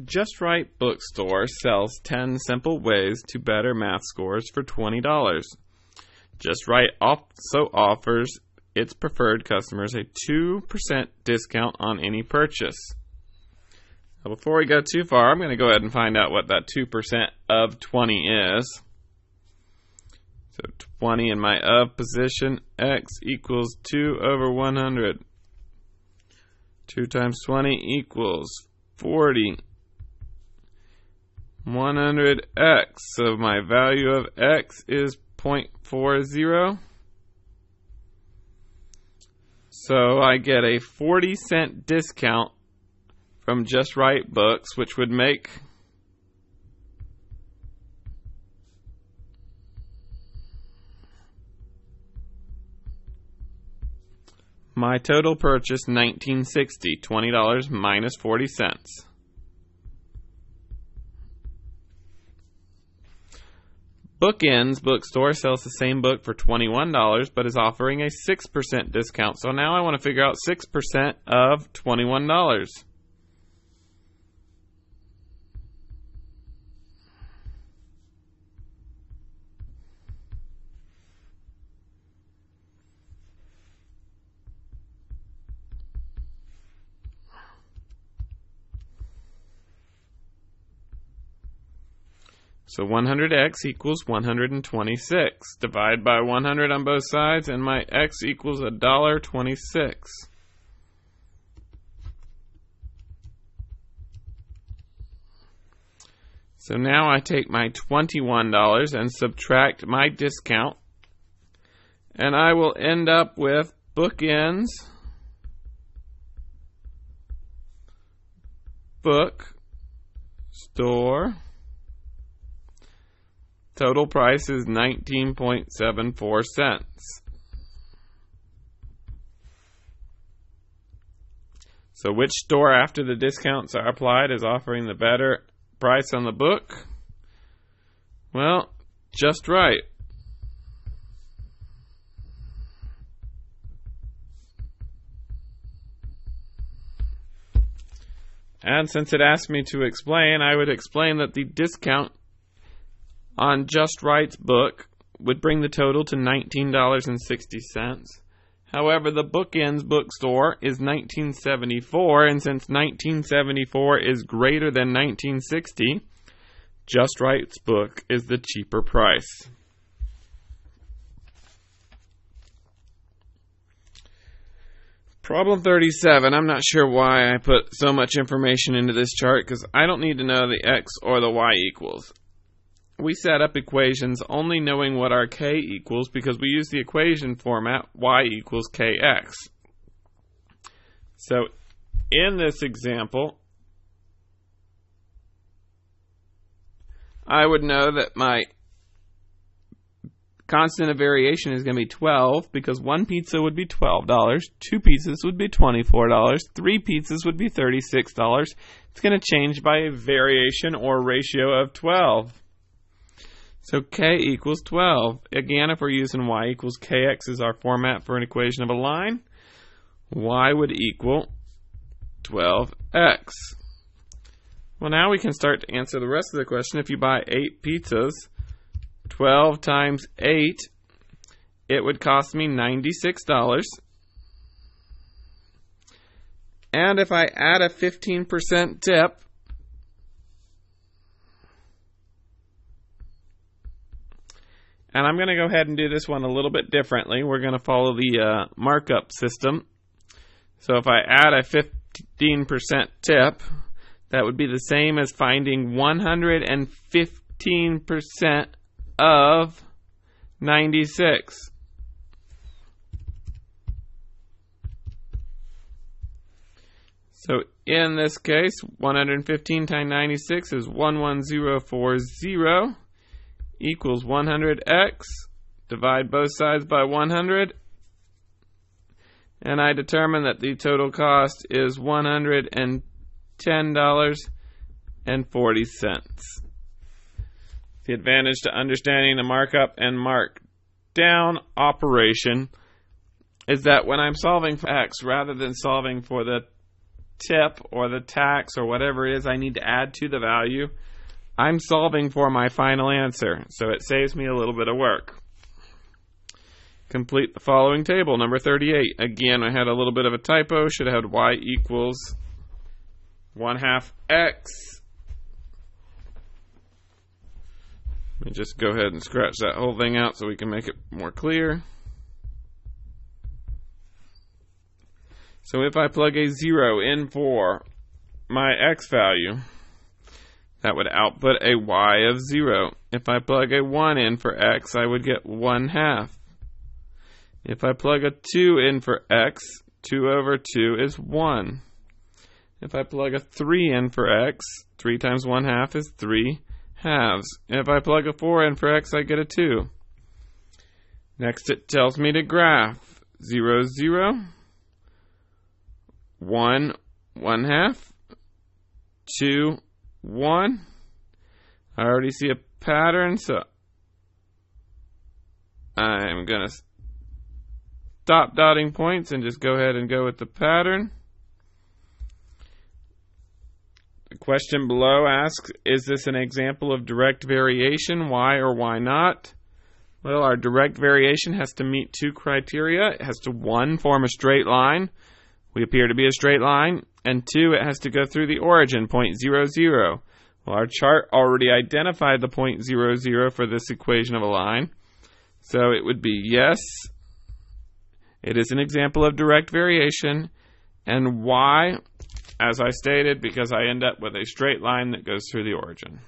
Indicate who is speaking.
Speaker 1: Just Right Bookstore sells 10 simple ways to better math scores for $20. Just Right also offers its preferred customers a 2% discount on any purchase. Now, before we go too far, I'm going to go ahead and find out what that 2% of 20 is. So 20 in my of position, x equals 2 over 100. 2 times 20 equals 40. 100x, so my value of x is 0.40. So I get a 40-cent discount from Just Right Books, which would make my total purchase $19.60, $20 minus 40 cents. Bookends Bookstore sells the same book for $21, but is offering a 6% discount. So now I want to figure out 6% of $21. So 100x equals 126. Divide by 100 on both sides, and my x equals $1.26. So now I take my $21 and subtract my discount, and I will end up with Bookends Bookstore. Total price is 19.74 cents. So which store after the discounts are applied is offering the better price on the book? Well, Just Right. And since it asked me to explain, I would explain that the discount on Just Right's book would bring the total to $19.60. However, the Bookends Bookstore is $19.74, and since $19.74 is greater than $19.60, Just Right's book is the cheaper price. Problem 37. I'm not sure why I put so much information into this chart because I don't need to know the x or the y equals. We set up equations only knowing what our k equals because we use the equation format y equals kx. So in this example, I would know that my constant of variation is going to be 12 because one pizza would be $12, two pizzas would be $24, three pizzas would be $36. It's going to change by a variation or ratio of 12. So k equals 12. Again, if we're using y equals kx as our format for an equation of a line, y would equal 12x. Well, now we can start to answer the rest of the question. If you buy 8 pizzas, 12 times 8, it would cost me $96. And if I add a 15% tip, and I'm going to go ahead and do this one a little bit differently. We're going to follow the markup system. So if I add a 15% tip, that would be the same as finding 115% of 96. So in this case, 115 times 96 is 11040 equals 100x. Divide both sides by 100. And I determine that the total cost is $110.40. The advantage to understanding the markup and markdown operation is that when I'm solving for x, rather than solving for the tip or the tax or whatever it is I need to add to the value, I'm solving for my final answer, so it saves me a little bit of work. Complete the following table. Number 38. Again, I had a little bit of a typo. Should have had y equals 1/2 x. Let me just go ahead and scratch that whole thing out so we can make it more clear. So if I plug a 0 in for my x value, that would output a y of 0. If I plug a 1 in for x, I would get 1/2. If I plug a 2 in for x, 2 over 2 is 1. If I plug a 3 in for x, 3 times 1/2 is 3 halves. If I plug a 4 in for x, I get a 2. Next it tells me to graph 0, 0, 1, 1/2, 2, 1. I already see a pattern, so I'm going to stop dotting points and just go ahead and go with the pattern. The question below asks, is this an example of direct variation? Why or why not? Well, our direct variation has to meet two criteria. It has to, 1, form a straight line. We appear to be a straight line. And 2, it has to go through the origin, point 0, 0. Well, our chart already identified the point 0, 0 for this equation of a line. So it would be yes, it is an example of direct variation. And why? As I stated, because I end up with a straight line that goes through the origin.